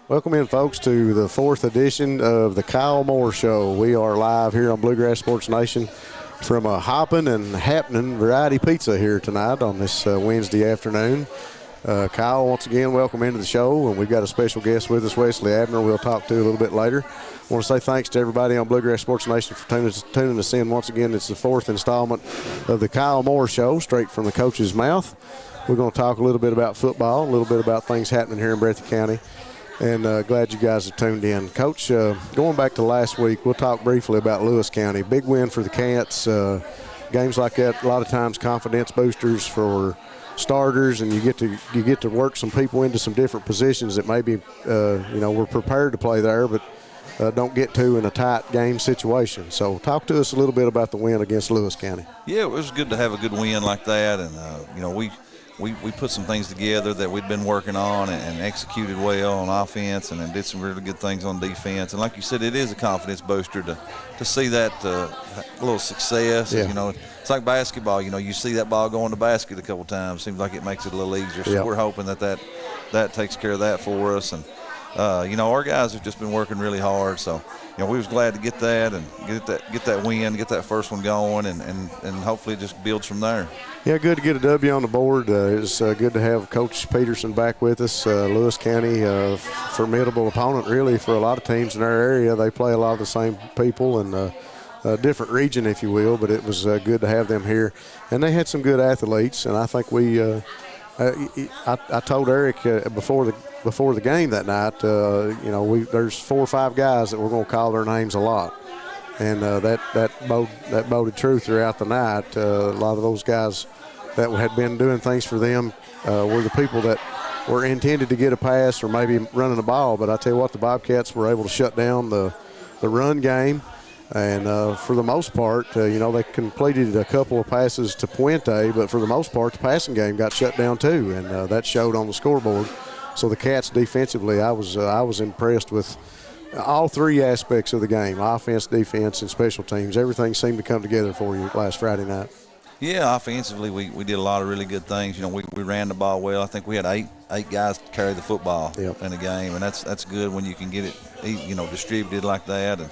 Welcome in, folks, to the 4th edition of the Kyle Moore Show. We are live here on Bluegrass Sports Nation from a hopping and happening Variety Pizza here tonight on this Wednesday afternoon. Kyle, once again, welcome into the show, and we've got a special guest with us, Wesley Abner, we'll talk to a little bit later. I want to say thanks to everybody on Bluegrass Sports Nation for tuning us in once again. It's the 4th installment of the Kyle Moore Show, straight from the coach's mouth. We're going to talk a little bit about football, a little bit about things happening here in Breathitt County. And glad you guys have tuned in. Coach, going back to last week, we'll talk briefly about Lewis County. Big win for the Cats. Games like that, a lot of times confidence boosters for starters, and you get to work some people into some different positions that maybe we're prepared to play there, but don't get to in a tight game situation. So talk to us a little bit about the win against Lewis County. Yeah, it was good to have a good win like that, and we put some things together that we'd been working on and executed well on offense, and then did some really good things on defense. And like you said, it is a confidence booster to see that little success. Yeah. It's like basketball. You see that ball go in the basket a couple times. Seems like it makes it a little easier. So we're hoping that takes care of that for us. And our guys have just been working really hard. So we was glad to get that and get that win, get that first one going, and hopefully it just builds from there. Yeah, good to get a W on the board. It's good to have Coach Peterson back with us. Lewis County, formidable opponent really for a lot of teams in our area. They play a lot of the same people and a different region, if you will, but it was good to have them here. And they had some good athletes, and I think I told Eric before the game that night, there's 4 or 5 guys that we're going to call their names a lot. And that boded true throughout the night. A lot of those guys that had been doing things for them were the people that were intended to get a pass or maybe running a ball. But I tell you what, the Bobcats were able to shut down the run game. And for the most part, they completed a couple of passes to Puente, but for the most part, the passing game got shut down too, and that showed on the scoreboard. So the Cats defensively, I was impressed with all 3 aspects of the game: offense, defense, and special teams. Everything seemed to come together for you last Friday night. Yeah, offensively, we did a lot of really good things. We ran the ball well. I think we had eight guys carry the football in the game, and that's good when you can get it, distributed like that. And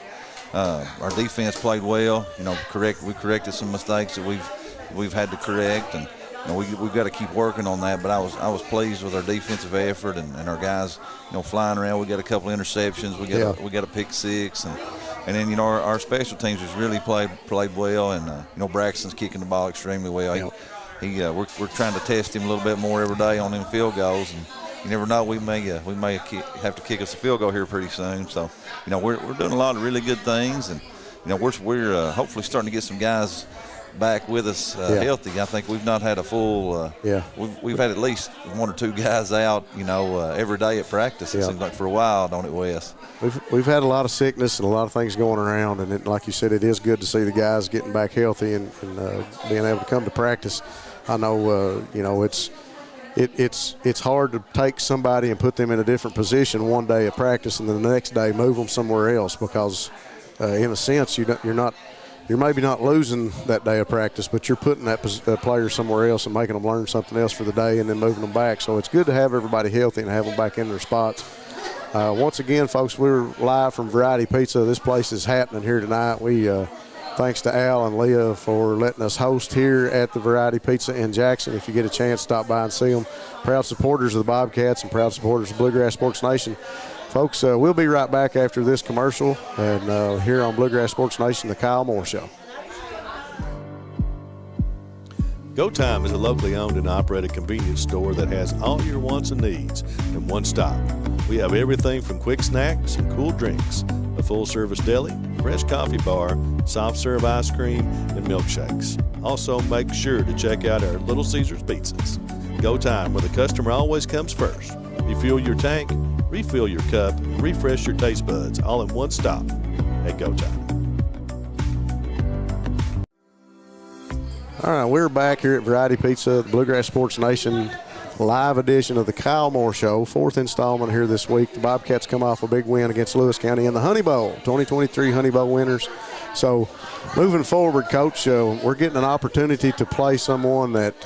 our defense played well. We corrected some mistakes that we've had to correct, and we've got to keep working on that. But I was pleased with our defensive effort and our guys, flying around. We got a couple of interceptions. We got a pick 6, and then our special teams just really played well. And Braxton's kicking the ball extremely well. We're trying to test him a little bit more every day on them field goals, and you never know, we may have to kick us a field goal here pretty soon. So we're doing a lot of really good things, and we're hopefully starting to get some guys back with us healthy. I think we've not had a full we've had at least 1 or 2 guys out every day at practice. It seems like for a while, don't it, Wes? We've had a lot of sickness and a lot of things going around, and like you said, it is good to see the guys getting back healthy and being able to come to practice. I know it's hard to take somebody and put them in a different position one day at practice and then the next day move them somewhere else, because in a sense you're maybe not losing that day of practice, but you're putting that player somewhere else and making them learn something else for the day and then moving them back. So it's good to have everybody healthy and have them back in their spots. Once again, folks, we're live from Variety Pizza. This place is happening here tonight. We thanks to Al and Leah for letting us host here at the Variety Pizza in Jackson. If you get a chance, stop by and see them. Proud supporters of the Bobcats and proud supporters of Bluegrass Sports Nation. Folks, we'll be right back after this commercial, and here on Bluegrass Sports Nation, the Kyle Moore Show. Go Time is a locally owned and operated convenience store that has all your wants and needs in one stop. We have everything from quick snacks and cool drinks, a full-service deli, fresh coffee bar, soft-serve ice cream, and milkshakes. Also, make sure to check out our Little Caesars pizzas. Go Time, where the customer always comes first. Refuel your tank, refill your cup, and refresh your taste buds all in one stop at Go Time. All right, we're back here at Variety Pizza, the Bluegrass Sports Nation live edition of the Kyle Moore Show, 4th installment here this week. The Bobcats come off a big win against Lewis County in the Honey Bowl, 2023 Honey Bowl winners. So moving forward, Coach, we're getting an opportunity to play someone that,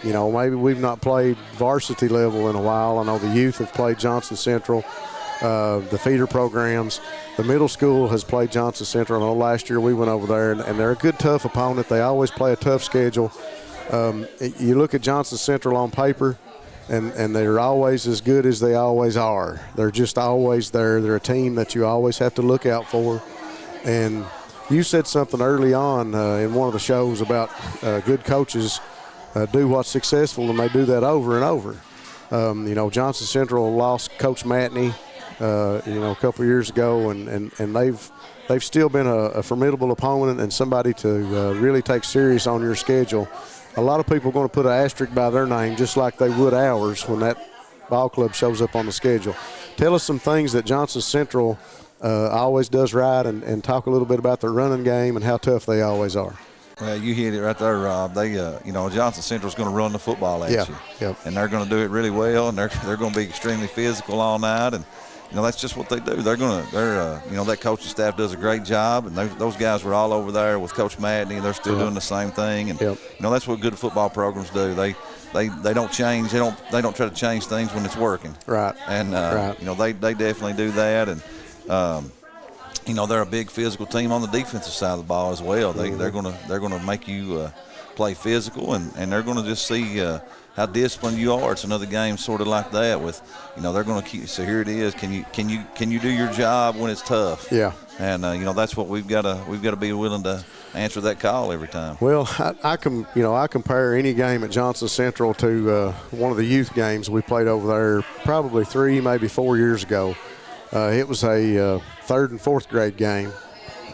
maybe we've not played varsity level in a while. I know the youth have played Johnson Central. the feeder programs. The middle school has played Johnson Central. I know last year we went over there, and they're a good, tough opponent. They always play a tough schedule. You look at Johnson Central on paper, and they're always as good as they always are. They're just always there. They're a team that you always have to look out for. And you said something early on in one of the shows about good coaches do what's successful, and they do that over and over. Johnson Central lost Coach Matney, a couple of years ago, and they've still been a formidable opponent and somebody to really take serious on your schedule. A lot of people are going to put an asterisk by their name just like they would ours when that ball club shows up on the schedule. Tell us some things that Johnson Central always does right, and talk a little bit about their running game and how tough they always are. Well, you hit it right there, Rob. They, Johnson Central's going to run the football at you. Yep. And they're going to do it really well, and they're going to be extremely physical all night, and that's just what they do. That coaching staff does a great job, and those guys were all over there with Coach Madney, and they're still doing the same thing. And that's what good football programs do. They don't change. They don't try to change things when it's working. Right. And they definitely do that. And they're a big physical team on the defensive side of the ball as well. They're gonna make you play physical, and they're gonna just see how disciplined you are. It's another game sort of like that. With they're gonna keep. So here it is. Can you do your job when it's tough? Yeah. And that's what we've got to be willing to answer that call every time. Well, I compare any game at Johnson Central to one of the youth games we played over there probably 3, maybe 4 years ago. It was a 3rd and 4th grade game,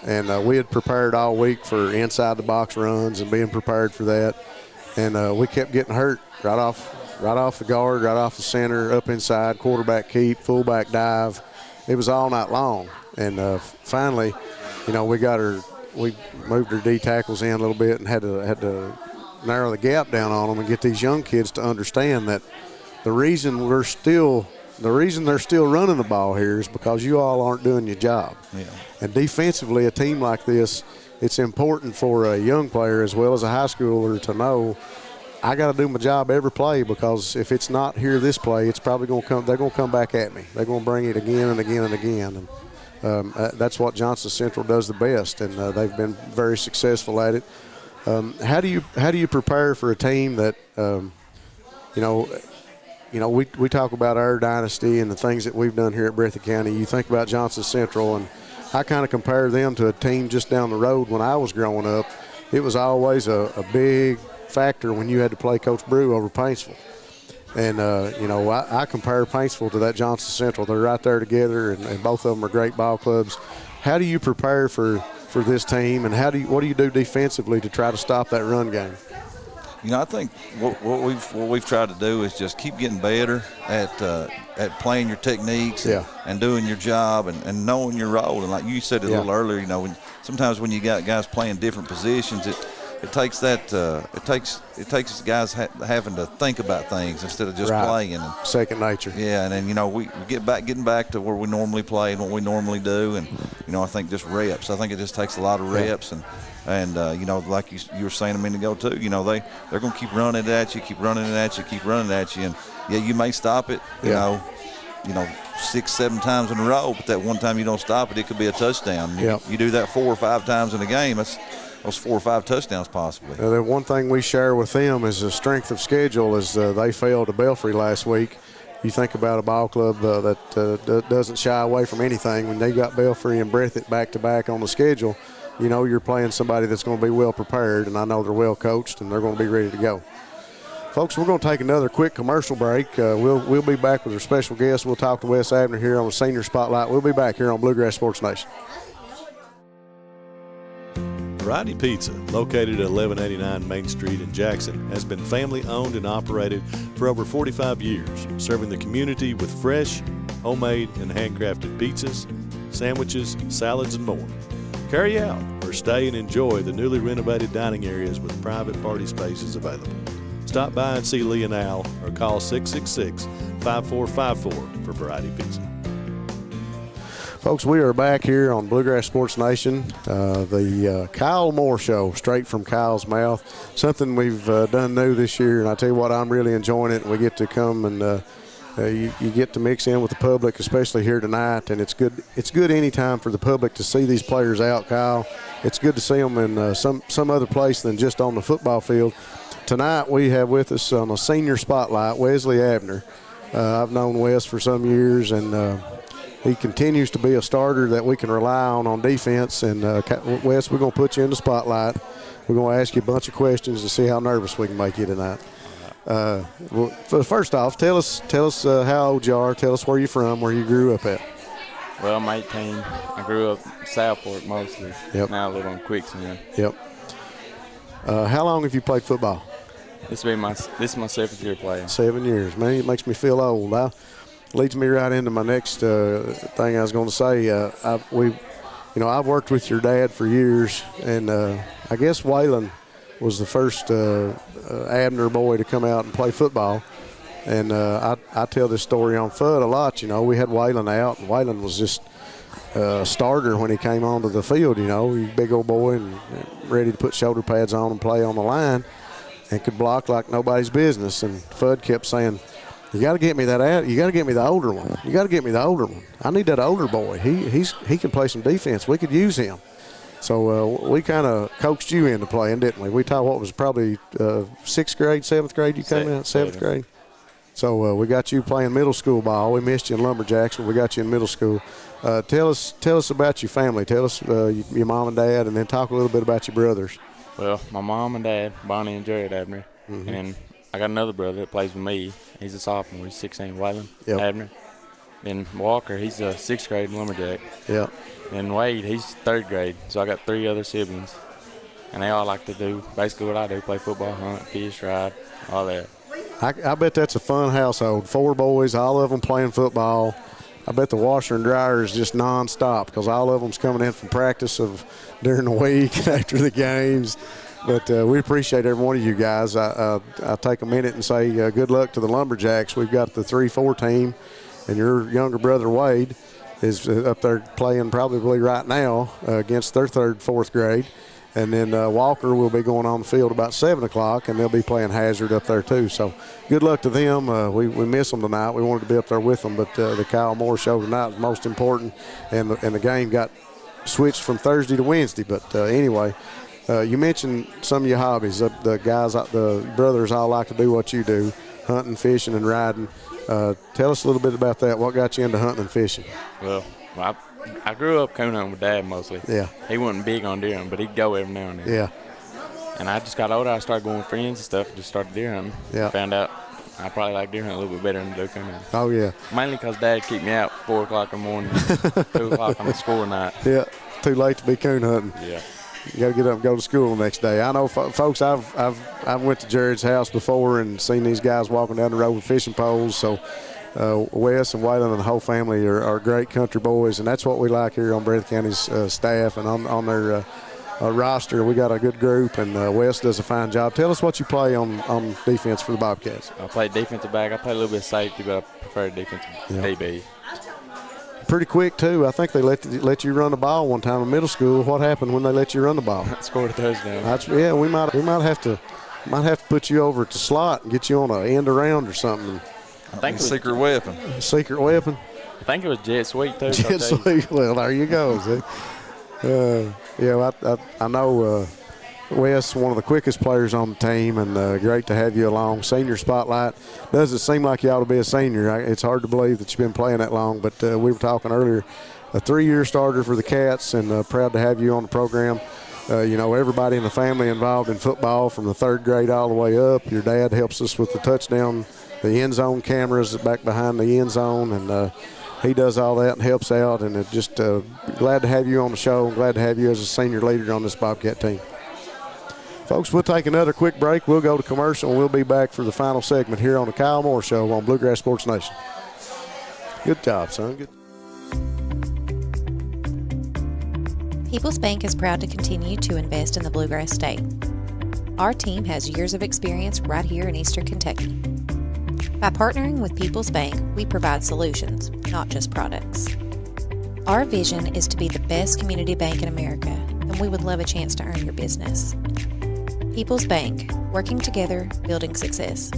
and we had prepared all week for inside the box runs and being prepared for that, and we kept getting hurt right off the guard, right off the center, up inside, quarterback keep, fullback dive. It was all night long, and finally, we moved our D tackles in a little bit and had to narrow the gap down on them and get these young kids to understand that the reason they're still running the ball here is because you all aren't doing your job. Yeah. And defensively, a team like this, it's important for a young player as well as a high schooler to know I got to do my job every play, because if it's not here this play, it's probably going to come. They're going to come back at me. They're going to bring it again and again and again. And that's what Johnson Central does the best, and they've been very successful at it. How do you prepare for a team that we talk about our dynasty and the things that we've done here at Breathitt County. You think about Johnson Central, and I kind of compare them to a team just down the road. When I was growing up, it was always a big factor when you had to play Coach Brew over Paintsville. And, I compare Paintsville to that Johnson Central. They're right there together, and both of them are great ball clubs. How do you prepare for this team, and what do you do defensively to try to stop that run game? I think what we've tried to do is just keep getting better at playing your techniques and doing your job and knowing your role. And like you said a little earlier, sometimes when you got guys playing different positions, it takes guys having to think about things instead of just playing. And second nature. Yeah, and then we getting back to where we normally play and what we normally do, and I think just reps. I think it just takes a lot of reps, and like you were saying a minute ago too. They're going to keep running it at you, keep running at you, and you may stop it. You know, 6-7 times in a row, but that one time you don't stop it, it could be a touchdown. You do that 4 or 5 times in a game, those 4 or 5 touchdowns possibly. The one thing we share with them is the strength of schedule. Is they failed to Belfry last week. You think about a ball club that doesn't shy away from anything. When they got Belfry and Breathitt back-to-back on the schedule, you're playing somebody that's going to be well prepared, and I know they're well coached, and they're going to be ready to go. Folks, we're going to take another quick commercial break. We'll be back with our special guest. We'll talk to Wes Abner here on the Senior Spotlight. We'll be back here on Bluegrass Sports Nation. Variety Pizza, located at 1189 Main Street in Jackson, has been family owned and operated for over 45 years, serving the community with fresh, homemade, and handcrafted pizzas, sandwiches, salads, and more. Carry out or stay and enjoy the newly renovated dining areas with private party spaces available. Stop by and see Lee and Al, or call 666-5454 for Variety Pizza. Folks, we are back here on Bluegrass Sports Nation, the Kyle Moore Show, straight from Kyle's mouth. Something we've done new this year, and I tell you what, I'm really enjoying it. We get to come and You get to mix in with the public, especially here tonight, and it's good. It's good anytime for the public to see these players out, Kyle. It's good to see them in some other place than just on the football field. Tonight we have with us on a senior spotlight, Wesley Abner. I've known Wes for some years, and he continues to be a starter that we can rely on defense. And Wes, we're going to put you in the spotlight. We're going to ask you a bunch of questions to see how nervous we can make you tonight. Well, first off, tell us how old you are. Tell us where you're from, where you grew up at. Well, I'm 18. I grew up in South Fork mostly. Yep. Now I live on Quicksand. Yep. How long have you played football? This is my 7th year playing. 7 years, man. It makes me feel old. Leads me right into my next thing I was going to say. I've worked with your dad for years, and I guess Waylon was the first Abner boy to come out and play football. And I tell this story on FUD a lot. We had Waylon out, and Waylon was just a starter when he came onto the field. He's a big old boy and ready to put shoulder pads on and play on the line, and could block like nobody's business. And FUD kept saying, "You got to get me that. You got to get me the older one. You got to get me the older one. I need that older boy. He can play some defense. We could use him." So we kind of coaxed you into playing, didn't we? We taught what was probably 6th grade, 7th grade you came out, 7th grade. So we got you playing middle school ball. We missed you in Lumberjacks, but we got you in middle school. Tell us about your family. Tell us your mom and dad, and then talk a little bit about your brothers. Well, my mom and dad, Bonnie and Jared Abner, Mm-hmm. and then I got another brother that plays with me. He's a sophomore. He's 16, Waylon Abner. Then Walker, he's a 6th grade Lumberjack. Yeah. And Wade, he's 3rd grade. So I got 3 other siblings, and they all like to do basically what I do: play football, hunt, fish, ride, all that. I bet that's a fun household. 4 boys, all of them playing football. I bet the washer and dryer is just nonstop because all of them's coming in from practice during the week after the games. But we appreciate every one of you guys. I take a minute and say good luck to the Lumberjacks. We've got the 3-4 team, and your younger brother Wade is up there playing probably right now against their 3rd, 4th grade. And then Walker will be going on the field about 7 o'clock, and they'll be playing Hazard up there too. So good luck to them. We miss them tonight. We wanted to be up there with them, but the Kyle Moore show tonight was most important, and the game got switched from Thursday to Wednesday. But anyway, you mentioned some of your hobbies. The brothers all like to do what you do, hunting, fishing, and riding. Tell us a little bit about that. What got you into hunting and fishing? Well, I grew up coon hunting with Dad mostly. Yeah. He wasn't big on deer hunting, but he'd go every now and then. Yeah. And I just got older. I started going with friends and stuff and just started deer hunting. Yeah. Found out I probably like deer hunting a little bit better than do coon hunting. Oh, yeah. Mainly because Dad keep me out 4 o'clock in the morning, 2 o'clock on the school night. Yeah. Too late to be coon hunting. Yeah. You got to get up and go to school the next day. I know, folks, I've went to Jared's house before and seen these guys walking down the road with fishing poles. So Wes and Waylon and the whole family are great country boys, and that's what we like here on Breathitt County's staff and on their roster. We got a good group, and Wes does a fine job. Tell us what you play on defense for the Bobcats. I play defensive back. I play a little bit of safety, but I prefer defensive DB. Pretty quick too. I think they let you run the ball one time in middle school. What happened when they let you run the ball? I scored a touchdown. We might have to put you over at the slot and get you on an end around or something. I think secret weapon. Secret weapon. I think it was jet sweep too. Jet sweep. Well, there you go. I know Wes, one of the quickest players on the team, and great to have you along. Senior spotlight. Doesn't seem like you ought to be a senior. It's hard to believe that you've been playing that long, but we were talking earlier, a 3-year starter for the Cats, and proud to have you on the program. Everybody in the family involved in football from the 3rd grade all the way up. Your dad helps us with the touchdown, the end zone cameras back behind the end zone, and he does all that and helps out, and just glad to have you on the show and glad to have you as a senior leader on this Bobcat team. Folks, we'll take another quick break. We'll go to commercial, and we'll be back for the final segment here on the Kyle Moore Show on Bluegrass Sports Nation. Good job, son. Good. Peoples Bank is proud to continue to invest in the Bluegrass State. Our team has years of experience right here in Eastern Kentucky. By partnering with Peoples Bank, we provide solutions, not just products. Our vision is to be the best community bank in America, and we would love a chance to earn your business. Peoples Bank, working together, building success.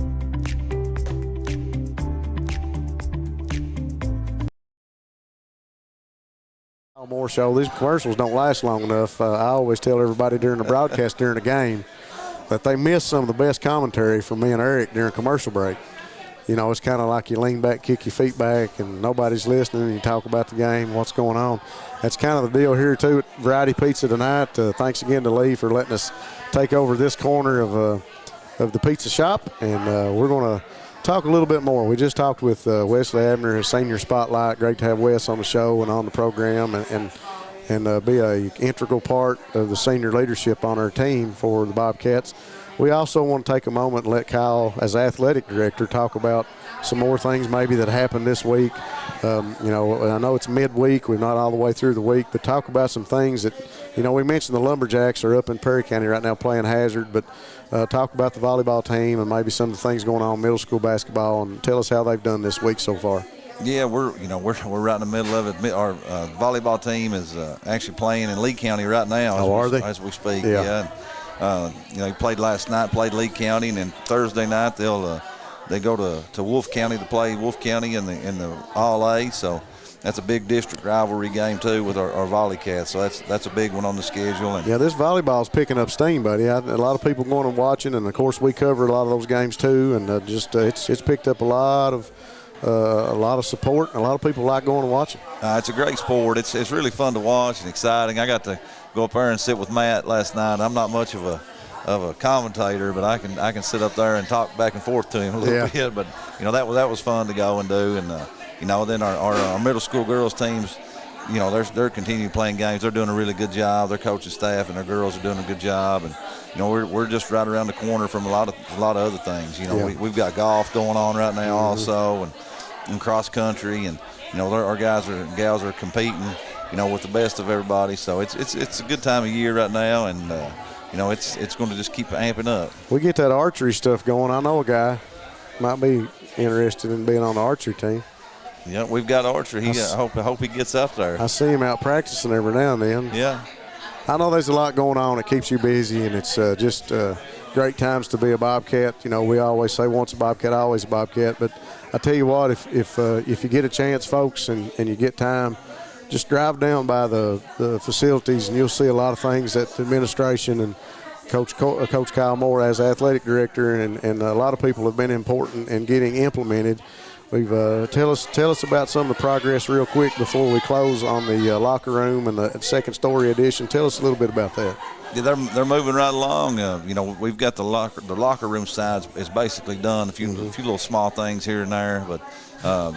Moore Show. These commercials don't last long enough. I always tell everybody during the broadcast during the game that they miss some of the best commentary from me and Eric during commercial break. You know, it's kind of like you lean back, kick your feet back, and nobody's listening, and you talk about the game, what's going on. That's kind of the deal here, too, at Variety Pizza tonight. Thanks again to Lee for letting us take over this corner of the pizza shop, and we're going to talk a little bit more. We just talked with Wesley Abner, his senior spotlight. Great to have Wes on the show and on the program, and be an integral part of the senior leadership on our team for the Bobcats. We also want to take a moment and let Kyle, as athletic director, talk about some more things maybe that happened this week. You know, I know it's midweek. We're not all the way through the week, but talk about some things that, you know, we mentioned the Lumberjacks are up in Perry County right now playing Hazard, but talk about the volleyball team and maybe some of the things going on in middle school basketball, and tell us how they've done this week so far. Yeah, we're right in the middle of it. Our volleyball team is actually playing in Lee County right now. As we speak? Yeah. You know, he played last night, played Lee County, and then Thursday night they go to Wolf County to play Wolf County in the All A. So that's a big district rivalry game too with our Volley Cats. So that's a big one on the schedule. And yeah, this volleyball's picking up steam, buddy. A lot of people going and watching, and of course we cover a lot of those games too. And it's picked up a lot of support, and a lot of people like going and watching. It's a great sport. It's really fun to watch and exciting. I got to go up there and sit with Matt last night. I'm not much of a commentator, but I can sit up there and talk back and forth to him a little bit. But you know, that was fun to go and do. And you know, then our middle school girls teams, you know, they're continuing playing games. They're doing a really good job. Their coaching staff and their girls are doing a good job. And you know, we're just right around the corner from a lot of other things. You know, we've got golf going on right now also, and cross country, and you know, our guys and gals are competing, you know, with the best of everybody. So it's a good time of year right now, and you know, it's going to just keep amping up. We get that archery stuff going. I know a guy might be interested in being on the archery team. Yeah, we've got archery. I hope he gets up there. I see him out practicing every now and then. Yeah. I know there's a lot going on. It keeps you busy, and it's just great times to be a Bobcat. You know, we always say once a Bobcat, always a Bobcat. But I tell you what, if you get a chance, folks, and you get time, just drive down by the facilities, and you'll see a lot of things that the administration and Coach Kyle Moore as athletic director and a lot of people have been important in getting implemented. We've tell us about some of the progress real quick before we close on the locker room and the second story edition. Tell us a little bit about that. Yeah, they're moving right along. You know, we've got the locker room side is basically done. A few little small things here and there, but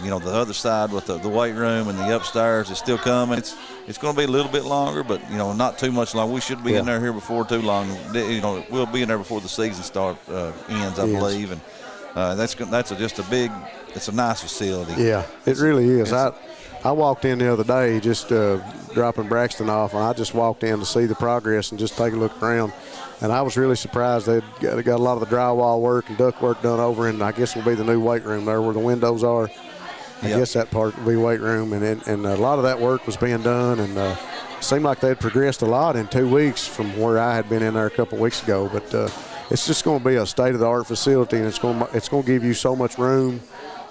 you know, the other side with the weight room and the upstairs is still coming. It's going to be a little bit longer, but you know, not too much long. We should be in there here before too long. You know, we'll be in there before the season ends, I believe, and that's just a big. It's a nice facility. Yeah, it really is. I walked in the other day just dropping Braxton off, and I just walked in to see the progress and just take a look around. And I was really surprised they'd got a lot of the drywall work and duct work done over in, I guess will be the new weight room there where the windows are. I guess that part will be weight room. And a lot of that work was being done, and it seemed like they'd progressed a lot in 2 weeks from where I had been in there a couple of weeks ago. But it's just going to be a state-of-the-art facility, and it's going to give you so much room.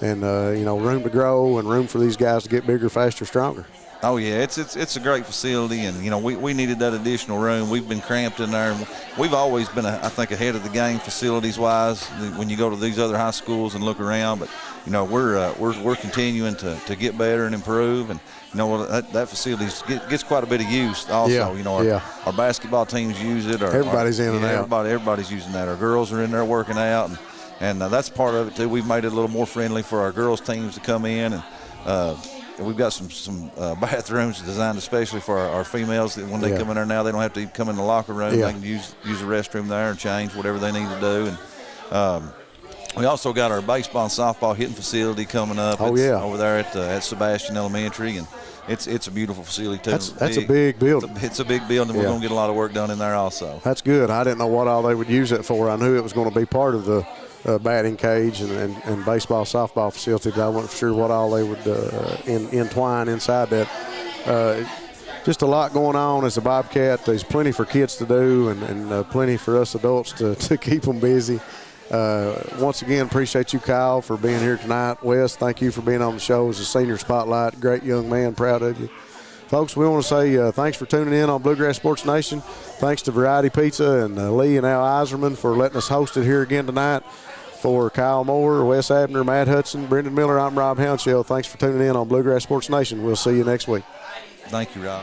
And, you know, room to grow and room for these guys to get bigger, faster, stronger. Oh, yeah, it's a great facility, and, you know, we needed that additional room. We've been cramped in there. We've always been, I think, ahead of the game facilities-wise when you go to these other high schools and look around. But, you know, we're continuing to get better and improve. And, you know, that facility gets quite a bit of use also. Yeah, you know, our basketball teams use it. Everybody's in and out. Everybody's using that. Our girls are in there working out, and that's part of it too. We've made it a little more friendly for our girls teams to come in, and we've got some bathrooms designed especially for our females. That when they come in there now, they don't have to come in the locker room. They can use the restroom there and change whatever they need to do. And we also got our baseball and softball hitting facility coming up. Over there at Sebastian Elementary, and it's a beautiful facility too. That's a big building. It's a big building. We're going to get a lot of work done in there also. That's good. I didn't know what all they would use it for. I knew it was going to be part of the batting cage and baseball, softball facility, but I wasn't sure what all they would entwine inside that. Just a lot going on as a Bobcat. There's plenty for kids to do and plenty for us adults to keep them busy. Once again, appreciate you, Kyle, for being here tonight. Wes, thank you for being on the show as a senior spotlight. Great young man, proud of you. Folks, we want to say thanks for tuning in on Bluegrass Sports Nation. Thanks to Variety Pizza and Lee and Al Iserman for letting us host it here again tonight. For Kyle Moore, Wes Abner, Matt Hudson, Brendan Miller, I'm Rob Hounshell. Thanks for tuning in on Bluegrass Sports Nation. We'll see you next week. Thank you, Rob.